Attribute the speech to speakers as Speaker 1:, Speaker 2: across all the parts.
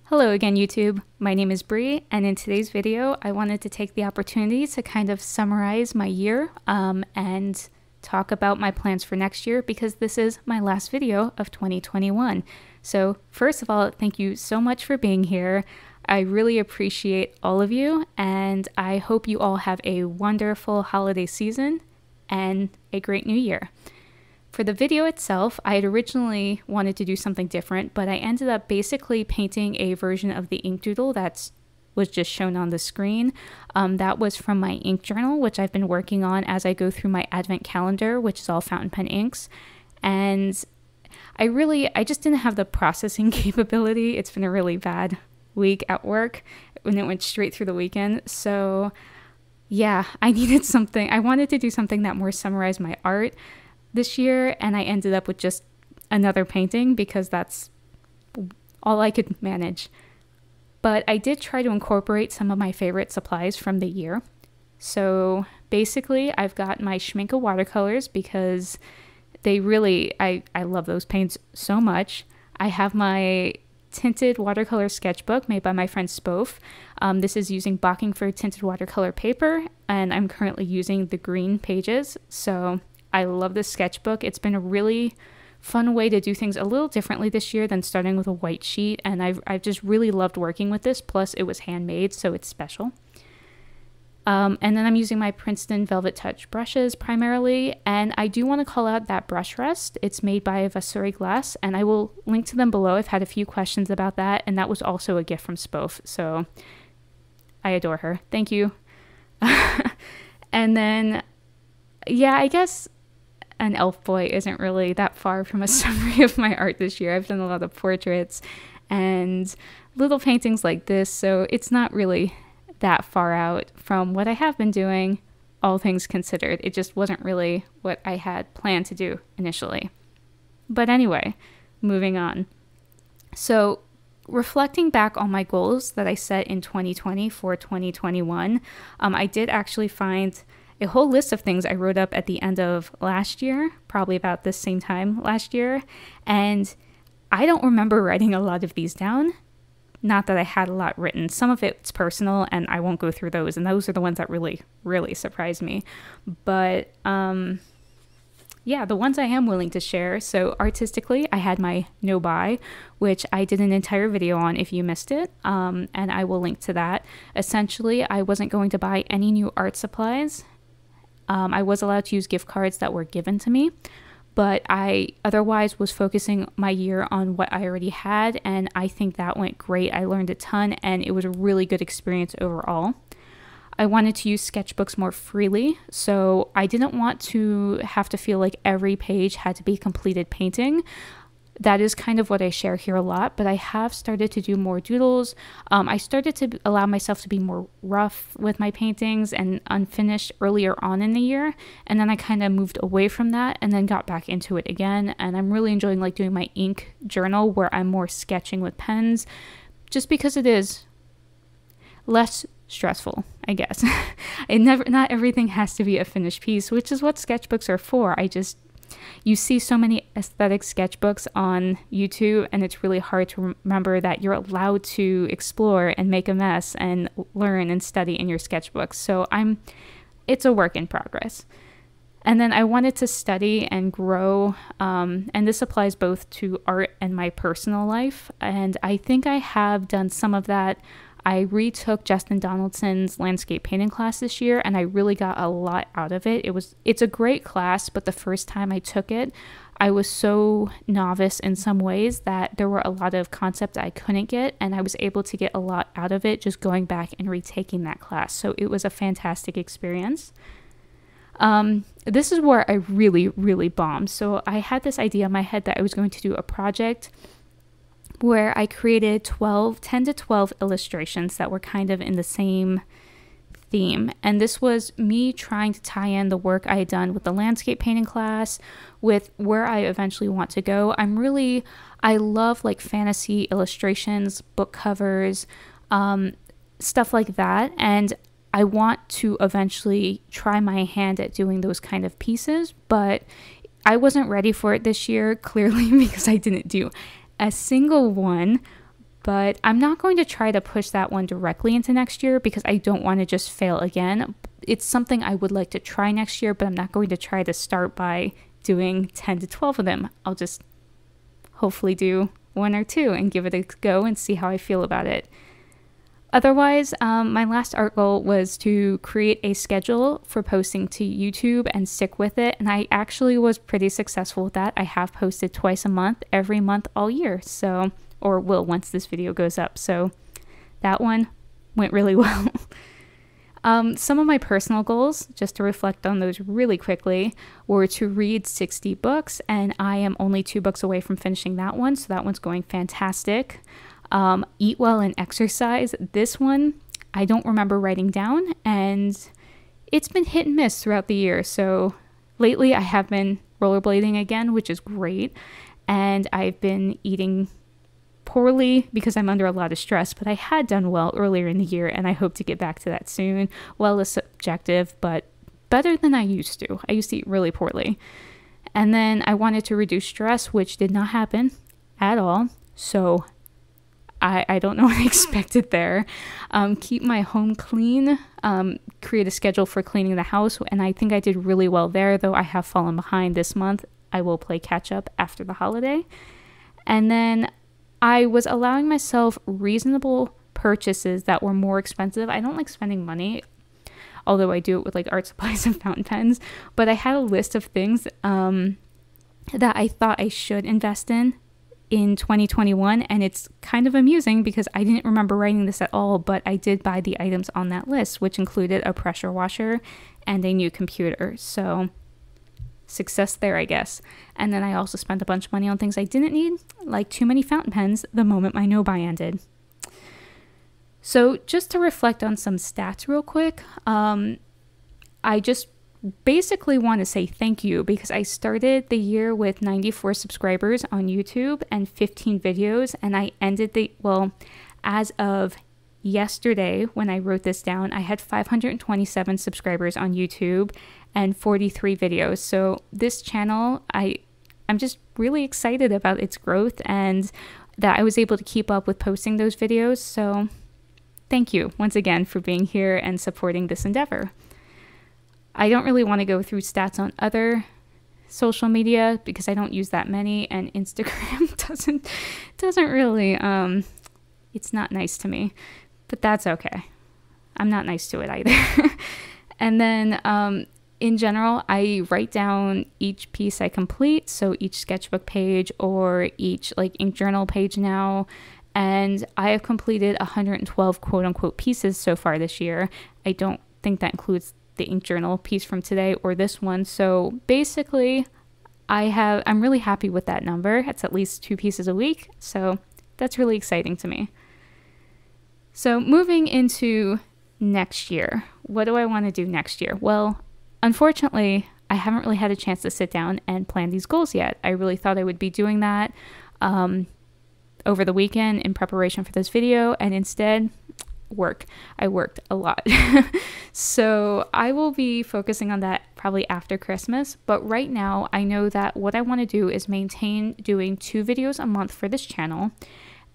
Speaker 1: Hello again, YouTube. My name is Bree, and in today's video, I wanted to take the opportunity to kind of summarize my year and talk about my plans for next year because this is my last video of 2021. So first of all, thank you so much for being here. I really appreciate all of you, and I hope you all have a wonderful holiday season and a great new year. For the video itself, I had originally wanted to do something different, but I ended up basically painting a version of the ink doodle that was just shown on the screen. That was from my ink journal, which I've been working on as I go through my advent calendar, which is all fountain pen inks. And I just didn't have the processing capability. It's been a really bad week at work when it went straight through the weekend. So yeah, I needed something. I wanted to do something that more summarized my art this year, and I ended up with just another painting because that's all I could manage. But I did try to incorporate some of my favorite supplies from the year. So basically, I've got my Schmincke Watercolors because they really, I love those paints so much. I have my Tinted watercolor sketchbook made by my friend Spofgh. This is using Bockingford tinted watercolor paper, and I'm currently using the green pages. So I love this sketchbook. It's been a really fun way to do things a little differently this year than starting with a white sheet, and I've just really loved working with this. Plus, it was handmade, so it's special. And then I'm using my Princeton VelvetTouch brushes primarily, and I do want to call out that brush rest. It's made by Vasuri Glass, and I will link to them below. I've had a few questions about that, and that was also a gift from Spofgh, so I adore her. Thank you. And then, yeah, I guess an elf boy isn't really that far from a summary of my art this year. I've done a lot of portraits and little paintings like this, so it's not really that far out from what I have been doing, all things considered. It just wasn't really what I had planned to do initially. But anyway, moving on. So reflecting back on my goals that I set in 2020 for 2021, I did actually find a whole list of things I wrote up at the end of last year, probably about this same time last year, and I don't remember writing a lot of these down. Not that I had a lot written. Some of it's personal, and I won't go through those, and those are the ones that really, really surprised me. But yeah, the ones I am willing to share. So artistically, I had my no buy, which I did an entire video on if you missed it, and I will link to that. Essentially, I wasn't going to buy any new art supplies. I was allowed to use gift cards that were given to me, but I otherwise was focusing my year on what I already had, and I think that went great. I learned a ton, and it was a really good experience overall. I wanted to use sketchbooks more freely, so I didn't want to have to feel like every page had to be a completed painting. That is kind of what I share here a lot, but I have started to do more doodles. I started to allow myself to be more rough with my paintings and unfinished earlier on in the year, and then I kind of moved away from that and then got back into it again, and I'm really enjoying like doing my ink journal where I'm more sketching with pens, just because it is less stressful, I guess. Not everything has to be a finished piece, which is what sketchbooks are for. You see so many aesthetic sketchbooks on YouTube, and it's really hard to remember that you're allowed to explore and make a mess and learn and study in your sketchbooks. So it's a work in progress. And then I wanted to study and grow, and this applies both to art and my personal life. And I think I have done some of that. I retook Justin Donaldson's landscape painting class this year, and I really got a lot out of it. It's a great class, but the first time I took it, I was so novice in some ways that there were a lot of concepts I couldn't get, and I was able to get a lot out of it just going back and retaking that class. So it was a fantastic experience. This is where I really, really bombed. So I had this idea in my head that I was going to do a project where I created 10 to 12 illustrations that were kind of in the same theme. And this was me trying to tie in the work I had done with the landscape painting class with where I eventually want to go. I love like fantasy illustrations, book covers, stuff like that. And I want to eventually try my hand at doing those kind of pieces, but I wasn't ready for it this year, clearly, because I didn't do a single one, but I'm not going to try to push that one directly into next year because I don't want to just fail again. It's something I would like to try next year, but I'm not going to try to start by doing 10 to 12 of them. I'll just hopefully do 1 or 2 and give it a go and see how I feel about it. Otherwise, my last art goal was to create a schedule for posting to YouTube and stick with it, and I actually was pretty successful with that. I have posted twice a month, every month all year, so, or will once this video goes up, so that one went really well. Some of my personal goals, just to reflect on those really quickly, were to read 60 books, and I am only 2 books away from finishing that one, so that one's going fantastic. Eat well and exercise. This one, I don't remember writing down, and it's been hit and miss throughout the year, so lately I have been rollerblading again, which is great, and I've been eating poorly because I'm under a lot of stress, but I had done well earlier in the year, and I hope to get back to that soon. Well, it's subjective, but better than I used to. I used to eat really poorly. And then I wanted to reduce stress, which did not happen at all, so I don't know what I expected there. Keep my home clean, create a schedule for cleaning the house, and I think I did really well there, though I have fallen behind this month. I will play catch up after the holiday. And then I was allowing myself reasonable purchases that were more expensive. I don't like spending money, although I do it with like art supplies and fountain pens, but I had a list of things that I thought I should invest in 2021, and it's kind of amusing because I didn't remember writing this at all, but I did buy the items on that list, which included a pressure washer and a new computer, so success there, I guess. And then I also spent a bunch of money on things I didn't need, like too many fountain pens the moment my no-buy ended. So just to reflect on some stats real quick, I just basically want to say thank you because I started the year with 94 subscribers on YouTube and 15 videos, and I ended as of yesterday when I wrote this down, I had 527 subscribers on YouTube and 43 videos. So this channel, I'm just really excited about its growth and that I was able to keep up with posting those videos. So thank you once again for being here and supporting this endeavor. I don't really want to go through stats on other social media because I don't use that many, and Instagram doesn't really, it's not nice to me, but that's okay. I'm not nice to it either. And then in general, I write down each piece I complete, so each sketchbook page or each like ink journal page now, and I have completed 112 quote-unquote pieces so far this year. I don't think that includes the ink journal piece from today or this one, so basically I'm really happy with that number. It's at least 2 pieces a week, so that's really exciting to me. So moving into next year, what do I want to do next year? Well, unfortunately, I haven't really had a chance to sit down and plan these goals yet. I really thought I would be doing that over the weekend in preparation for this video, and instead, I worked a lot. So I will be focusing on that probably after Christmas, but right now I know that what I want to do is maintain doing 2 videos a month for this channel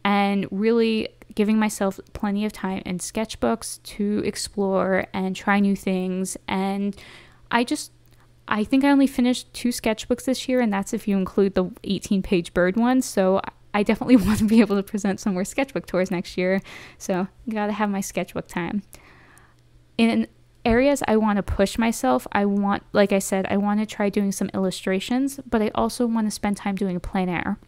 Speaker 1: and really giving myself plenty of time in sketchbooks to explore and try new things. And I think I only finished 2 sketchbooks this year, and that's if you include the 18-page bird one. So I definitely want to be able to present some more sketchbook tours next year. So gotta have my sketchbook time. In areas I want to push myself, like I said, I want to try doing some illustrations, but I also want to spend time doing plein air.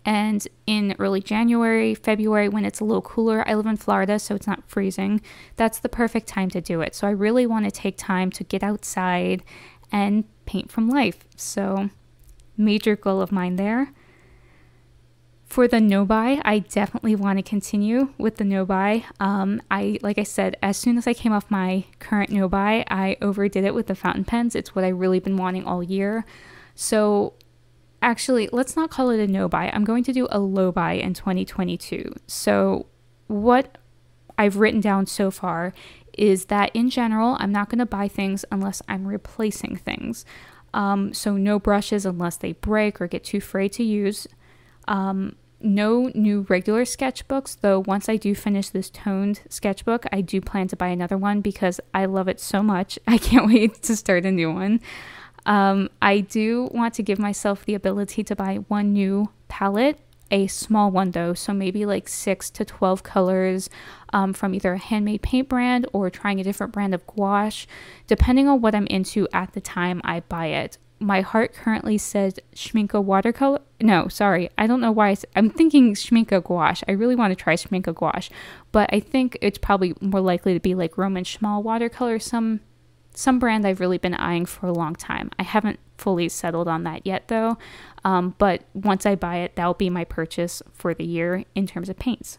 Speaker 1: And in early January, February, when it's a little cooler, I live in Florida, so it's not freezing. That's the perfect time to do it. So I really want to take time to get outside and paint from life. So major goal of mine there. For the no-buy, I definitely want to continue with the no-buy. Like I said, as soon as I came off my current no-buy, I overdid it with the fountain pens. It's what I've really been wanting all year. So actually, let's not call it a no-buy. I'm going to do a low-buy in 2022. So what I've written down so far is that in general, I'm not going to buy things unless I'm replacing things. So no brushes unless they break or get too frayed to use. No new regular sketchbooks, though once I do finish this toned sketchbook, I do plan to buy another one because I love it so much. I can't wait to start a new one. I do want to give myself the ability to buy one new palette, a small one though, so maybe like 6 to 12 colors from either a handmade paint brand or trying a different brand of gouache, depending on what I'm into at the time I buy it. My heart currently says Schmincke Watercolor. No, sorry. I don't know why. I'm thinking Schmincke Gouache. I really want to try Schmincke Gouache, but I think it's probably more likely to be like Roman Schmal Watercolor, some brand I've really been eyeing for a long time. I haven't fully settled on that yet though, but once I buy it, that'll be my purchase for the year in terms of paints.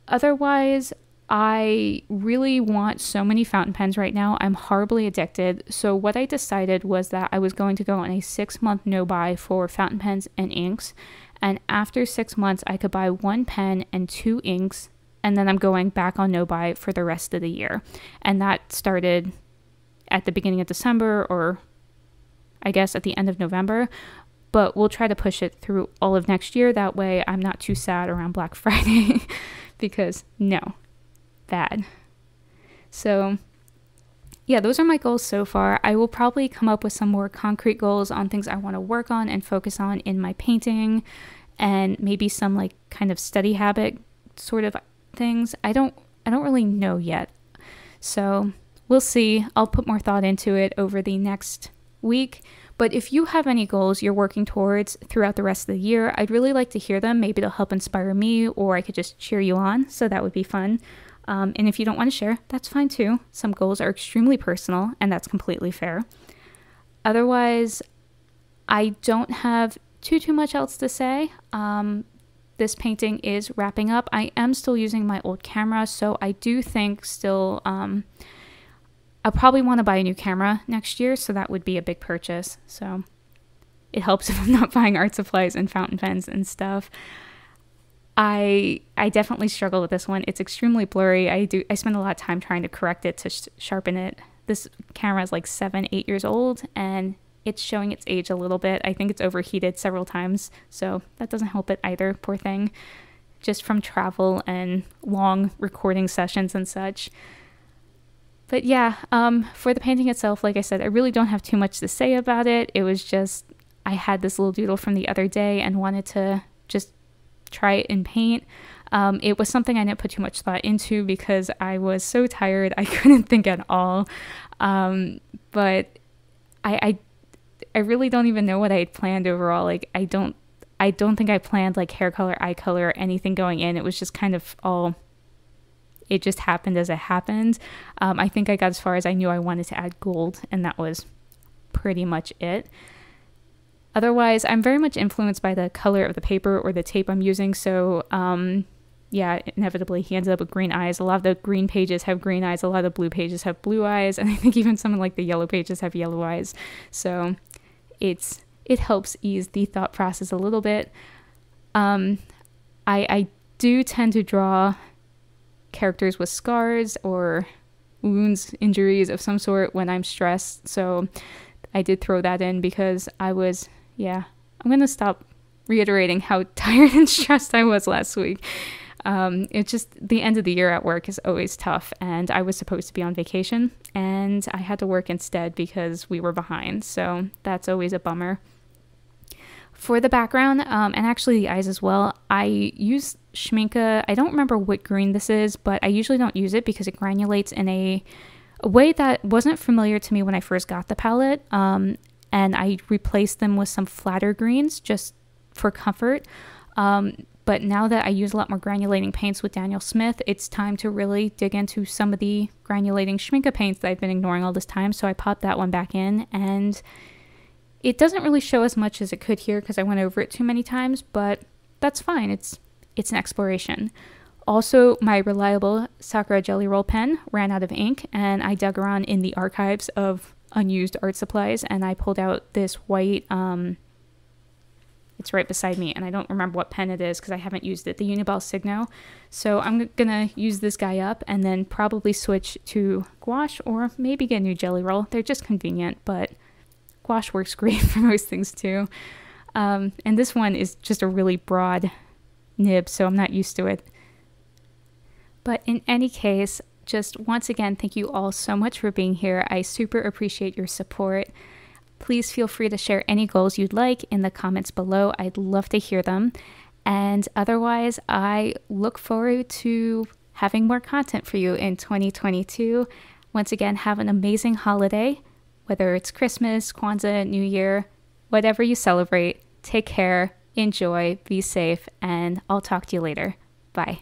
Speaker 1: Otherwise, I really want so many fountain pens right now. I'm horribly addicted. So what I decided was that I was going to go on a 6-month no-buy for fountain pens and inks. And after 6 months, I could buy 1 pen and 2 inks. And then I'm going back on no-buy for the rest of the year. And that started at the beginning of December, or I guess at the end of November. But we'll try to push it through all of next year. That way I'm not too sad around Black Friday because no. Bad. So yeah, those are my goals so far. I will probably come up with some more concrete goals on things I want to work on and focus on in my painting, and maybe some like kind of study habit sort of things. I don't really know yet. So we'll see. I'll put more thought into it over the next week. But if you have any goals you're working towards throughout the rest of the year, I'd really like to hear them. Maybe they'll help inspire me, or I could just cheer you on. So that would be fun. And if you don't want to share, that's fine too. Some goals are extremely personal, and that's completely fair. Otherwise, I don't have too much else to say. This painting is wrapping up. I am still using my old camera, so I do think still I'll probably want to buy a new camera next year, so that would be a big purchase. So it helps if I'm not buying art supplies and fountain pens and stuff. I definitely struggle with this one. It's extremely blurry. I spend a lot of time trying to correct it to sharpen it. This camera is like 7-8 years old, and it's showing its age a little bit. I think it's overheated several times, so that doesn't help it either, poor thing. Just from travel and long recording sessions and such. But yeah, for the painting itself, like I said, I really don't have too much to say about it. It was just, I had this little doodle from the other day and wanted to just try it in paint. It was something I didn't put too much thought into because I was so tired. I couldn't think at all. But I really don't even know what I had planned overall. Like I don't think I planned like hair color, eye color, or anything going in. It was just kind of all, it just happened as it happened. I think I got as far as I knew I wanted to add gold, and that was pretty much it. Otherwise, I'm very much influenced by the color of the paper or the tape I'm using. So yeah, inevitably he ended up with green eyes. A lot of the green pages have green eyes. A lot of the blue pages have blue eyes. And I think even some of like the yellow pages have yellow eyes. So it helps ease the thought process a little bit. I do tend to draw characters with scars or wounds, injuries of some sort when I'm stressed. So I did throw that in because I was, yeah, I'm going to stop reiterating how tired and stressed I was last week. It's just the end of the year at work is always tough, and I was supposed to be on vacation and I had to work instead because we were behind. So that's always a bummer. For the background, and actually the eyes as well, I use Schmincke. I don't remember what green this is, but I usually don't use it because it granulates in a way that wasn't familiar to me when I first got the palette. And I replaced them with some flatter greens just for comfort. But now that I use a lot more granulating paints with Daniel Smith, it's time to really dig into some of the granulating Schmincke paints that I've been ignoring all this time. So I popped that one back in, and it doesn't really show as much as it could here because I went over it too many times, but that's fine. It's an exploration. Also, my reliable Sakura Jelly Roll pen ran out of ink, and I dug around in the archives of unused art supplies, and I pulled out this white, it's right beside me, and I don't remember what pen it is because I haven't used it, the Uni-ball Signo. So I'm gonna use this guy up and then probably switch to gouache or maybe get a new Jelly Roll. They're just convenient, but gouache works great for most things too. And this one is just a really broad nib, so I'm not used to it. But in any case, just once again, thank you all so much for being here. I super appreciate your support. Please feel free to share any goals you'd like in the comments below. I'd love to hear them. And otherwise, I look forward to having more content for you in 2022. Once again, have an amazing holiday, whether it's Christmas, Kwanzaa, New Year, whatever you celebrate. Take care, enjoy, be safe, and I'll talk to you later. Bye.